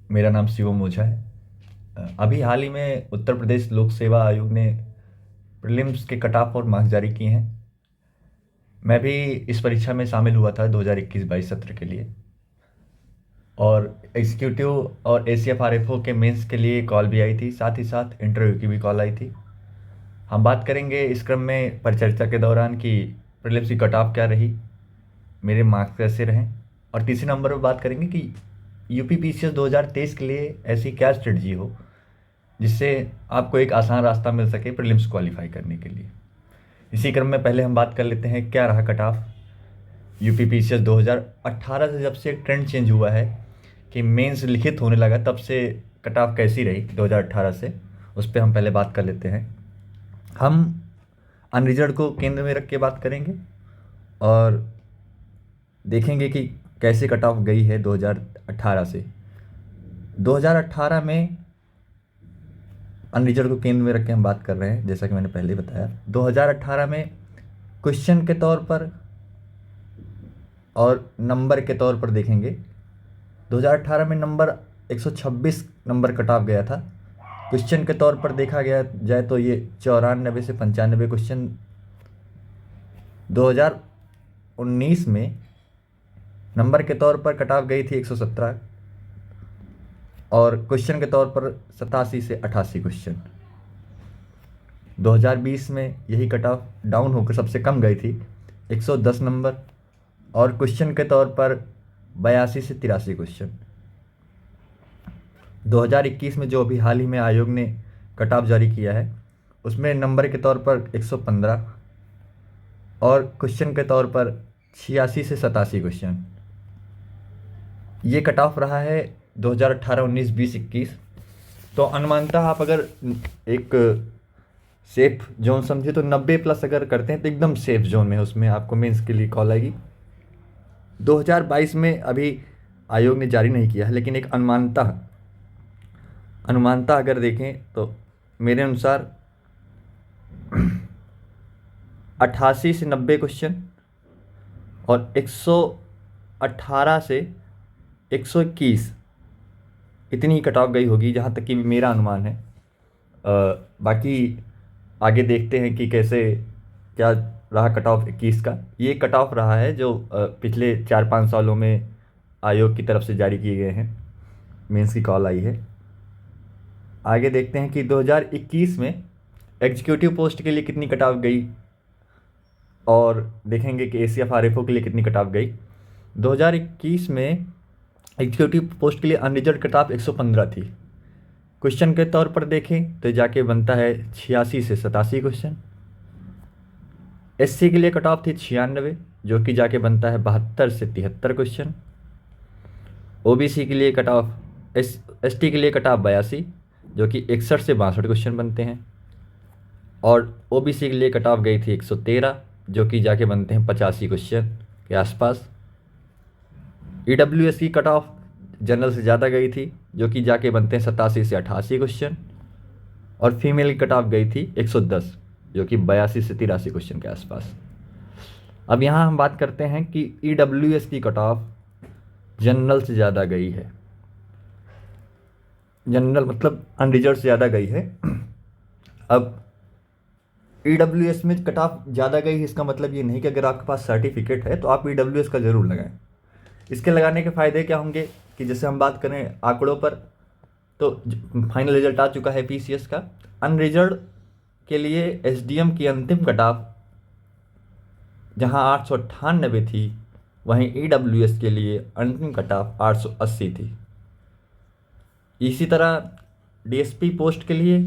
मेरा नाम शिवम ओझा है। अभी हाल ही में उत्तर प्रदेश लोक सेवा आयोग ने प्रीलिम्स के कट ऑफ और मार्क्स जारी किए हैं। मैं भी इस परीक्षा में शामिल हुआ था 2021-22 सत्र के लिए, और एग्जीक्यूटिव और ACF RFO के मेंस के लिए कॉल भी आई थी, साथ ही साथ इंटरव्यू की भी कॉल आई थी। हम बात करेंगे इस क्रम में परिचर्चा के दौरान कि प्रीलिम्स की कट ऑफ क्या रही, मेरे मार्क्स कैसे रहें, और तीसरे नंबर पर बात करेंगे कि UP PCS 2023 के लिए ऐसी क्या स्ट्रेटजी हो जिससे आपको एक आसान रास्ता मिल सके प्रीलिम्स क्वालिफाई करने के लिए। इसी क्रम में पहले हम बात कर लेते हैं क्या रहा कट ऑफ। UP PCS 2018 से जब से ट्रेंड चेंज हुआ है कि मेंस लिखित होने लगा, तब से कट ऑफ कैसी रही 2018 से, उस पर हम पहले बात कर लेते हैं। हम अनरिजर्व को केंद्र में रख के बात करेंगे और देखेंगे कि कैसे कट ऑफ गई है 2018 से। 2018 में अनरिजर्व को केंद्र में रख के हम बात कर रहे हैं, जैसा कि मैंने पहले बताया। 2018 में क्वेश्चन के तौर पर और नंबर के तौर पर देखेंगे। 2018 में नंबर 126 नंबर कट ऑफ गया था। क्वेश्चन के तौर पर देखा गया जाए तो ये 94 से 95 क्वेश्चन। 2019 में नंबर के तौर पर कट ऑफ गई थी 117, और क्वेश्चन के तौर पर 87 से 88 क्वेश्चन। 2020 में यही कट ऑफ डाउन होकर सबसे कम गई थी 110 नंबर, और क्वेश्चन के तौर पर 82 से 83 क्वेश्चन। 2021 में जो अभी हाल ही में आयोग ने कट ऑफ जारी किया है, उसमें नंबर के तौर पर 115 और क्वेश्चन के तौर पर 86 से 87 क्वेश्चन। ये कट ऑफ रहा है 2018, 19, 20, 21। तो अनुमानतः आप अगर एक सेफ जोन समझे तो 90+ अगर करते हैं तो एकदम सेफ जोन में, उसमें आपको मेंस के लिए कॉल आएगी। 2022 में अभी आयोग ने जारी नहीं किया है, लेकिन एक अनुमानतः अगर देखें तो मेरे अनुसार 88 से 90 क्वेश्चन और 118 से 121 इतनी ही कट ऑफ गई होगी, जहाँ तक कि मेरा अनुमान है। बाकी आगे देखते हैं कि कैसे क्या रहा कट ऑफ 21 का। ये कट ऑफ रहा है जो पिछले 4-5 सालों में आयोग की तरफ से जारी किए गए हैं, मेंस की कॉल आई है। आगे देखते हैं कि 2021 में एग्जीक्यूटिव पोस्ट के लिए कितनी कट ऑफ गई, और देखेंगे कि ACF RFO के लिए कितनी कट ऑफ गई। 2021 में एग्जीक्यूटिव पोस्ट के लिए अनरिजर्व कट ऑफ 115 थी। क्वेश्चन के तौर पर देखें तो जाके बनता है 86 से 87 क्वेश्चन। SC के लिए कट ऑफ थी 96, जो कि जाके बनता है 72 से 73 क्वेश्चन। OBC के लिए कट ऑफ ST के लिए कट ऑफ 82, जो कि 61 से 62 क्वेश्चन बनते हैं, और OBC के लिए कट ऑफ गई थी 113, जो कि जाके बनते हैं 85 क्वेश्चन के आसपास। EWS की कट ऑफ जनरल से ज़्यादा गई थी, जो कि जाके बनते हैं 87 से 88 क्वेश्चन, और फीमेल की कट ऑफ गई थी 110, जो कि 82 से 83 क्वेश्चन के आसपास। अब यहाँ हम बात करते हैं कि EWS की कट ऑफ जनरल से ज़्यादा गई है। जनरल मतलब अनरिजर्व से ज़्यादा गई है। अब EWS में कट ऑफ ज़्यादा गई है, इसका मतलब ये नहीं कि अगर आपके पास सर्टिफिकेट है तो आप EWS का ज़रूर लगाएं। इसके लगाने के फ़ायदे क्या होंगे कि जैसे हम बात करें आंकड़ों पर, तो फाइनल रिजल्ट आ चुका है PCS का। अनरिजर्व के लिए SDM की अंतिम कट ऑफ जहां 898 थी, वहीं EWS के लिए अंतिम कट ऑफ 880 थी। इसी तरह DSP पोस्ट के लिए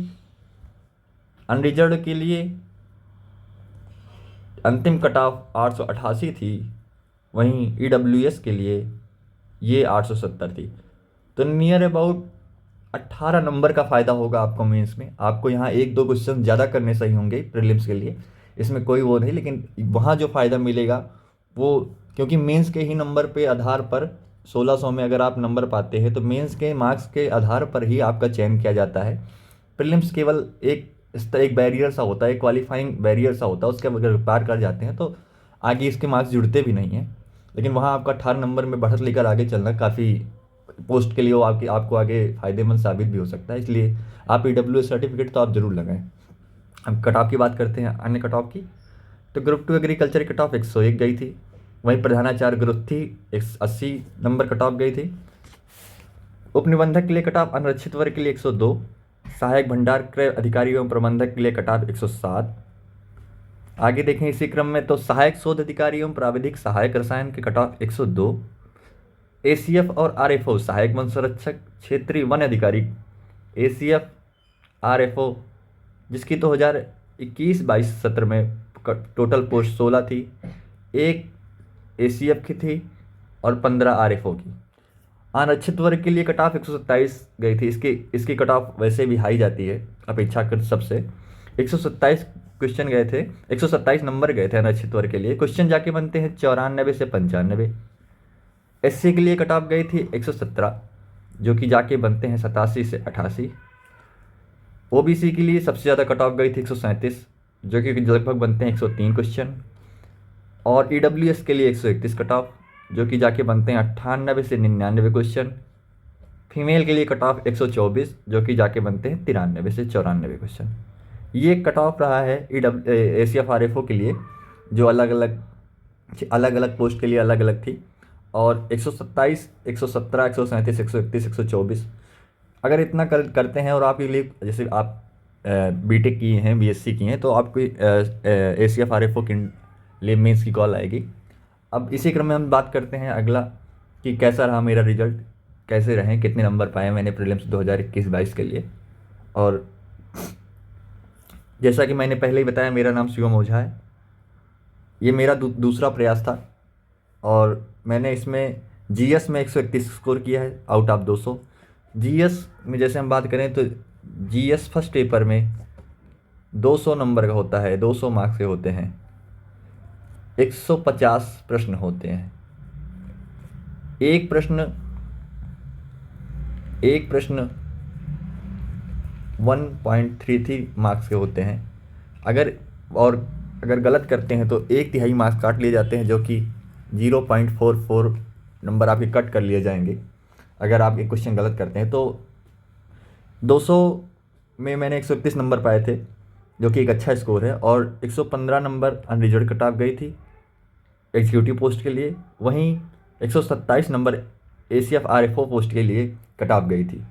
अनरिजर्व के लिए अंतिम कट ऑफ 888 थी, वहीं EWS के लिए ये 870 थी। तो नियर अबाउट 18 नंबर का फ़ायदा होगा आपको मेंस में। आपको यहाँ 1-2 क्वेश्चन ज़्यादा करने सही होंगे प्रीलिम्स के लिए, इसमें कोई वो नहीं, लेकिन वहाँ जो फ़ायदा मिलेगा वो, क्योंकि मेंस के ही नंबर पे आधार पर 1600 में अगर आप नंबर पाते हैं तो मेंस के मार्क्स के आधार पर ही आपका चयन किया जाता है। प्रीलिम्स केवल एक बैरियर सा होता है, एक क्वालिफाइंग बैरियर सा होता है, उसके अगर पार कर जाते हैं तो आगे इसके मार्क्स जुड़ते भी नहीं हैं। लेकिन वहाँ आपका 18 नंबर में बढ़त लेकर आगे चलना काफ़ी पोस्ट के लिए वो आपको आगे फ़ायदेमंद साबित भी हो सकता है, इसलिए आप EWS सर्टिफिकेट तो आप ज़रूर लगाएं। हम कट ऑफ की बात करते हैं, अन्य कट ऑफ की। तो ग्रुप 2 एग्रीकल्चर की कट ऑफ 101 गई थी। वहीं प्रधानाचार्य ग्रुप थी 80 नंबर कट ऑफ गई थी। उपनिबंधक के लिए कट ऑफ अनारक्षित वर्ग के लिए 102। सहायक भंडार क्रय अधिकारी एवं प्रबंधक के लिए कट ऑफ 107। आगे देखें इसी क्रम में, तो सहायक शोध अधिकारी एवं प्राविधिक सहायक रसायन के कट ऑफ 102। ACF और RFO सहायक वन संरक्षक क्षेत्रीय वन अधिकारी, ACF RFO, जिसकी 2021-22 सत्र में टोटल पोस्ट 16 थी, एक ACF की थी और 15 RFO की। अनारक्षित वर्ग के लिए कट ऑफ 127 गई थी। इसकी कट ऑफ वैसे भी हाई जाती है अपेक्षाकृत सबसे। 127 क्वेश्चन गए थे, 127 नंबर गए थे अनारक्षित वर्ग के लिए। क्वेश्चन जाके बनते हैं 94 से 95। SC के लिए कट ऑफ गई थी 117, जो कि जाके बनते हैं 87 से 88। OBC के लिए सबसे ज़्यादा कट ऑफ गई थी 137, जो कि लगभग बनते हैं 103 क्वेश्चन। और EWS के लिए 131 कट ऑफ, जो कि जाके बनते हैं 98 से 99 क्वेश्चन। फीमेल के लिए कट ऑफ 124, जो कि जाके बनते हैं 93 से 94 क्वेश्चन। ये कट ऑफ रहा है ACF RFO के लिए, जो अलग अलग पोस्ट के लिए अलग अलग थी। और 127, 117, 137, 131, 124, अगर इतना करते हैं और आपके लिए, जैसे आप BTech किए हैं, BSc किए हैं, तो आपको ACF RFO के लिए मेंस की कॉल आएगी। अब इसी क्रम में हम बात करते हैं अगला कि कैसा रहा मेरा रिजल्ट, कैसे रहे, कितने नंबर पाए मैंने प्रीलिम्स 2021-22 के लिए। और जैसा कि मैंने पहले ही बताया, मेरा नाम शिवम ओझा है। ये मेरा दूसरा प्रयास था और मैंने इसमें GS में 131 स्कोर किया है आउट ऑफ 200। GS में जैसे हम बात करें तो GS फर्स्ट पेपर में 200 नंबर का होता है, 200 मार्क्स के होते हैं, 150 प्रश्न होते हैं। एक प्रश्न 1.33 मार्क्स के होते हैं। अगर गलत करते हैं तो 1/3 मार्क्स काट लिए जाते हैं, जो कि 0.44 नंबर आपके कट कर लिए जाएंगे अगर आप एक क्वेश्चन गलत करते हैं। तो 200 में मैंने 131 नंबर पाए थे, जो कि एक अच्छा स्कोर है। और 115 नंबर अनरिजर्व कट ऑफ गई थी एग्जीक्यूटिव पोस्ट के लिए। वहीं 127 नंबर ACF RFO पोस्ट के लिए कट ऑफ गई थी।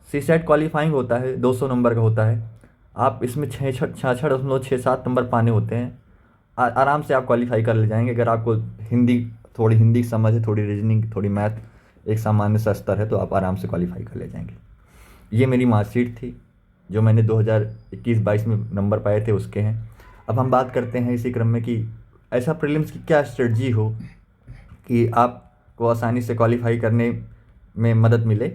CSAT क्वालिफाइंग होता है, 200 नंबर का होता है। आप इसमें 66.67 नंबर पाने होते हैं। आराम से आप क्वालिफाई कर ले जाएंगे। अगर आपको थोड़ी हिंदी की समझ है, थोड़ी रीजनिंग, थोड़ी मैथ, एक सामान्य सा स्तर है, तो आप आराम से क्वालिफाई कर ले जाएंगे। ये मेरी मार्कशीट थी जो मैंने 2021-22 में नंबर पाए थे, उसके हैं। अब हम बात करते हैं इसी क्रम में कि ऐसा प्रीलिम्स की क्या स्ट्रेटजी हो कि आपको आसानी से क्वालिफाई करने में मदद मिले।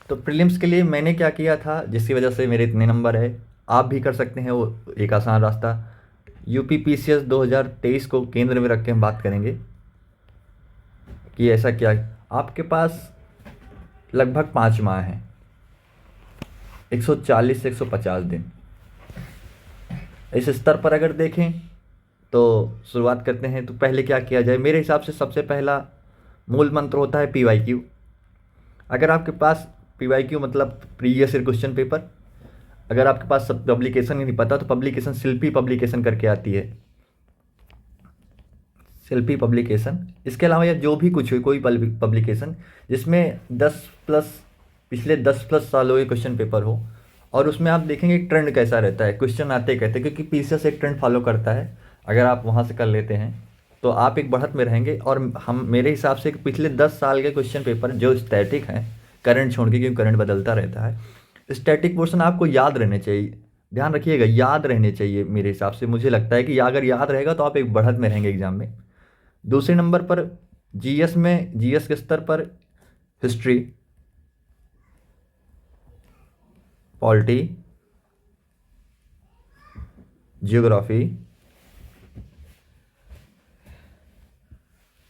तो प्रीलिम्स के लिए मैंने क्या किया था, जिसकी वजह से मेरे इतने नंबर है, आप भी कर सकते हैं वो एक आसान रास्ता। UPPCS 2023 को केंद्र में रख के हम बात करेंगे कि ऐसा क्या है। आपके पास लगभग 5 माह हैं, 140 से 150 दिन। इस स्तर पर अगर देखें तो शुरुआत करते हैं। तो पहले क्या किया जाए, मेरे हिसाब से सबसे पहला मूल मंत्र होता है PYQ। अगर आपके पास PYQ मतलब प्रीवियस ईयर क्वेश्चन पेपर, अगर आपके पास सब पब्लिकेशन नहीं पता तो पब्लिकेशन शिल्पी पब्लिकेशन करके आती है, शिल्पी पब्लिकेशन। इसके अलावा या जो भी कुछ हो, कोई पब्लिकेशन जिसमें 10+ पिछले 10+ सालों के क्वेश्चन पेपर हो, और उसमें आप देखेंगे ट्रेंड कैसा रहता है, क्वेश्चन आते कहते, क्योंकि PCS एक ट्रेंड फॉलो करता है। अगर आप वहाँ से कर लेते हैं तो आप एक बढ़त में रहेंगे। और हम मेरे हिसाब से पिछले 10 साल के क्वेश्चन पेपर जो स्टैटिक हैं, करंट छोड़ के, क्योंकि करंट बदलता रहता है, स्टैटिक पोर्शन आपको याद रहने चाहिए। ध्यान रखिएगा, याद रहने चाहिए। मेरे हिसाब से मुझे लगता है कि अगर याद रहेगा तो आप एक बढ़त में रहेंगे एग्जाम में। दूसरे नंबर पर GS के स्तर पर history, polity, geography,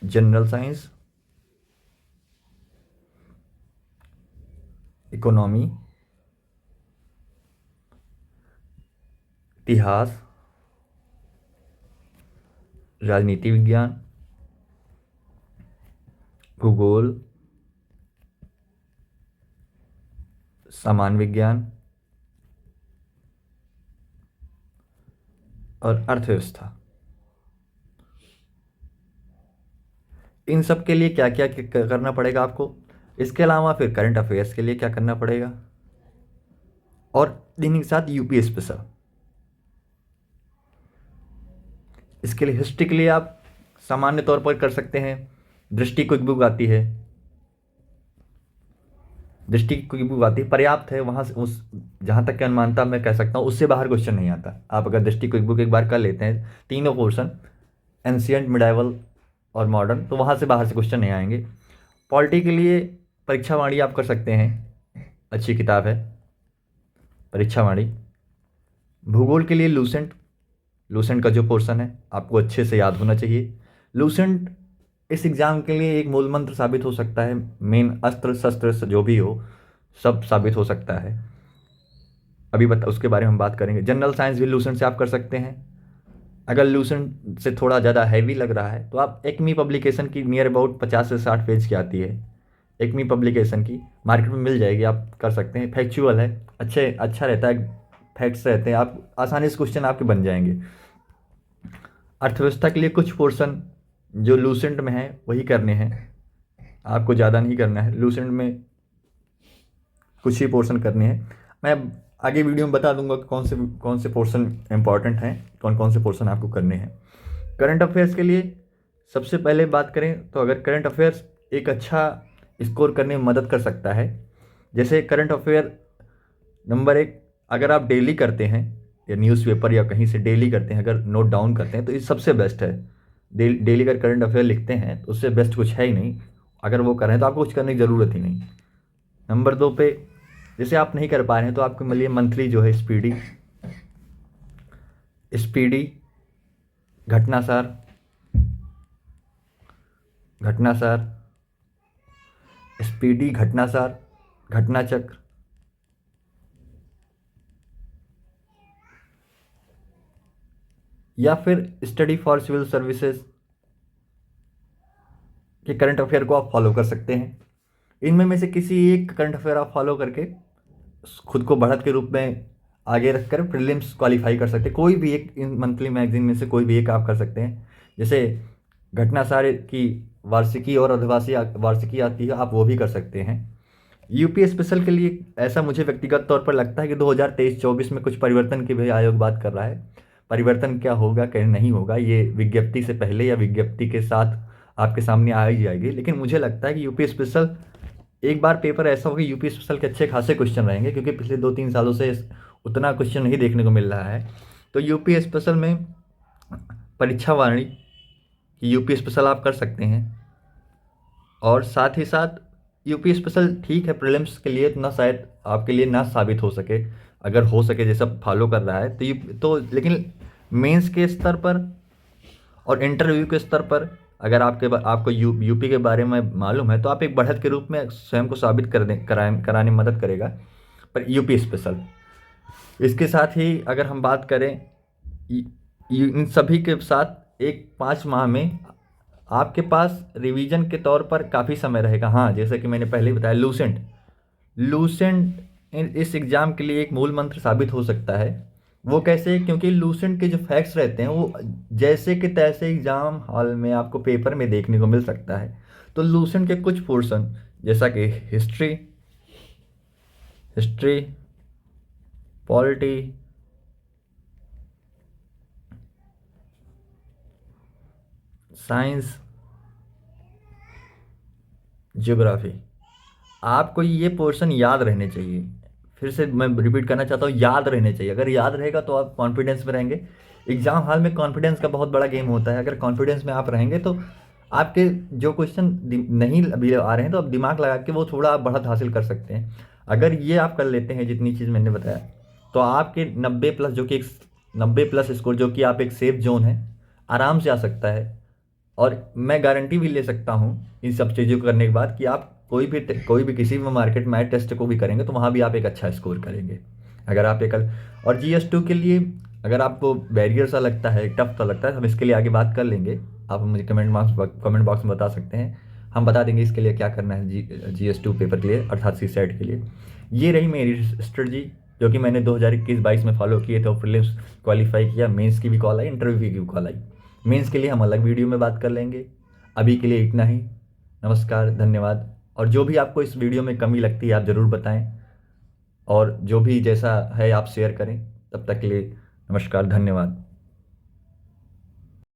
general science, economy, इतिहास, राजनीति विज्ञान, भूगोल, सामान्य विज्ञान और अर्थव्यवस्था। इन सब के लिए क्या क्या करना पड़ेगा आपको, इसके अलावा फिर करंट अफेयर्स के लिए क्या करना पड़ेगा, और इन्हीं के साथ यूपी स्पेशल। इसके लिए हिस्ट्री के लिए आप सामान्य तौर पर कर सकते हैं, दृष्टि क्विक बुक आती है, दृष्टि क्विक बुक आती है, पर्याप्त है। वहाँ से उस जहाँ तक की अनुमानता मैं कह सकता हूँ उससे बाहर क्वेश्चन नहीं आता। आप अगर दृष्टि क्विक बुक एक बार कर लेते हैं, तीनों पोर्शन एंशियंट, मिडाइवल और मॉडर्न, तो वहाँ से बाहर से क्वेश्चन नहीं आएंगे। पॉलिटी के लिए परीक्षावाणी आप कर सकते हैं, अच्छी किताब है परीक्षावाणी। भूगोल के लिए लूसेंट, लूसेंट का जो पोर्शन है आपको अच्छे से याद होना चाहिए। लूसेंट इस एग्ज़ाम के लिए एक मूल मंत्र साबित हो सकता है, मेन अस्त्र शस्त्र जो भी हो सब साबित हो सकता है। अभी उसके बारे में हम बात करेंगे। जनरल साइंस भी लूसेंट से आप कर सकते हैं। अगर लूसेंट से थोड़ा ज़्यादा हैवी लग रहा है तो आप एकमी पब्लिकेशन की नियर अबाउट 50 से 60 पेज की आती है, एकमी पब्लिकेशन की मार्केट में मिल जाएगी, आप कर सकते हैं। फैक्चुअल है, अच्छा रहता है, फैक्ट्स रहते हैं, आप आसानी से क्वेश्चन आपके बन जाएंगे। अर्थव्यवस्था के लिए कुछ पोर्शन जो लूसेंट में है वही करने हैं, आपको ज़्यादा नहीं करना है। लूसेंट में कुछ ही पोर्शन करने हैं, मैं आगे वीडियो में बता दूंगा कौन से पोर्शन इंपॉर्टेंट हैं, कौन कौन से पोर्शन आपको करने हैं। करंट अफेयर्स के लिए सबसे पहले बात करें तो अगर करंट अफेयर्स एक अच्छा स्कोर करने में मदद कर सकता है, जैसे करंट अफेयर नंबर 1 अगर आप डेली करते हैं या न्यूज़पेपर या कहीं से डेली करते हैं, अगर नोट डाउन करते हैं तो ये सबसे बेस्ट है। डेली अगर करंट अफेयर लिखते हैं तो उससे बेस्ट कुछ है ही नहीं। अगर वो करें तो आपको कुछ करने की ज़रूरत ही नहीं। नंबर 2 पे जैसे आप नहीं कर पा रहे हैं तो आपके लिए मंथली जो है स्पीडी घटनासार स्पीडी घटनासार, घटनाचक्र, या फिर स्टडी फॉर सिविल सर्विसेज के करंट अफेयर को आप फॉलो कर सकते हैं। इनमें में से किसी एक करंट अफेयर आप फॉलो करके खुद को बढ़त के रूप में आगे रखकर प्रीलिम्स क्वालिफाई कर सकते हैं। कोई भी एक इन मंथली मैगजीन में से कोई भी एक आप कर सकते हैं। जैसे घटनासार की वार्षिकी और अर्धवार्षिकी वार्षिकी आती है, आप वो भी कर सकते हैं। यूपी स्पेशल के लिए ऐसा मुझे व्यक्तिगत तौर पर लगता है कि 2023-24 में कुछ परिवर्तन की भी आयोग बात कर रहा है। परिवर्तन क्या होगा क्या नहीं होगा ये विज्ञप्ति से पहले या विज्ञप्ति के साथ आपके सामने आ ही जाएगी, लेकिन मुझे लगता है कि यूपी स्पेशल एक बार पेपर ऐसा होगा, यूपी स्पेशल के अच्छे खासे क्वेश्चन रहेंगे, क्योंकि पिछले 2-3 सालों से उतना क्वेश्चन नहीं देखने को मिल रहा है। तो यूपी स्पेशल में परीक्षावाणी की यूपी स्पेशल आप कर सकते हैं, और साथ ही साथ यूपी स्पेशल ठीक है प्रीलिम्स के लिए इतना शायद आपके लिए ना साबित हो सके, अगर हो सके जैसा फॉलो कर रहा है तो लेकिन मेंस के स्तर पर और इंटरव्यू के स्तर पर अगर आपको यूपी के बारे में मालूम है तो आप एक बढ़त के रूप में स्वयं को साबित कराने में मदद करेगा पर यूपी स्पेशल। इसके साथ ही अगर हम बात करें इन सभी के साथ एक 5 माह में आपके पास रिवीजन के तौर पर काफ़ी समय रहेगा। हाँ, जैसे कि मैंने पहले ही बताया लूसेंट इस एग्ज़ाम के लिए एक मूल मंत्र साबित हो सकता है। वो कैसे? क्योंकि लूसेंट के जो फैक्ट्स रहते हैं वो जैसे कि तैसे एग्ज़ाम हॉल में आपको पेपर में देखने को मिल सकता है। तो लूसेंट के कुछ पोर्शन जैसा कि हिस्ट्री, पॉलिटी, साइंस, ज्योग्राफी, आपको ये पोर्शन याद रहने चाहिए। फिर से मैं रिपीट करना चाहता हूँ, याद रहने चाहिए। अगर याद रहेगा तो आप कॉन्फिडेंस में रहेंगे। एग्जाम हॉल में कॉन्फिडेंस का बहुत बड़ा गेम होता है। अगर कॉन्फिडेंस में आप रहेंगे तो आपके जो क्वेश्चन नहीं अभी आ रहे हैं तो आप दिमाग लगा के वो थोड़ा आप बढ़त हासिल कर सकते हैं। अगर ये आप कर लेते हैं जितनी चीज़ मैंने बताया तो आपके 90 प्लस जो कि 90 प्लस स्कोर जो कि आप एक सेफ जोन है आराम से आ सकता है। और मैं गारंटी भी ले सकता हूँ इन सब चीज़ों को करने के बाद कि आप कोई भी किसी भी मार्केट में टेस्ट को भी करेंगे तो वहाँ भी आप एक अच्छा स्कोर करेंगे। अगर आप एक और GS2 के लिए अगर आपको बैरियर सा लगता है, टफ सा लगता है, हम इसके लिए आगे बात कर लेंगे। आप मुझे कमेंट बॉक्स में बता सकते हैं। हम बता देंगे इसके लिए क्या करना है GS2 पेपर के लिए, अर्थात CSAT के लिए। ये रही मेरी स्ट्रेटजी जो कि मैंने 2021-22 में फॉलो किए थे और प्रीलिम्स क्वालिफाई किया, मेंस की भी कॉल आई, इंटरव्यू की भी कॉल आई। मेंस के लिए हम अलग वीडियो में बात कर लेंगे। अभी के लिए इतना ही। नमस्कार, धन्यवाद। और जो भी आपको इस वीडियो में कमी लगती है आप ज़रूर बताएं, और जो भी जैसा है आप शेयर करें। तब तक के लिए नमस्कार, धन्यवाद।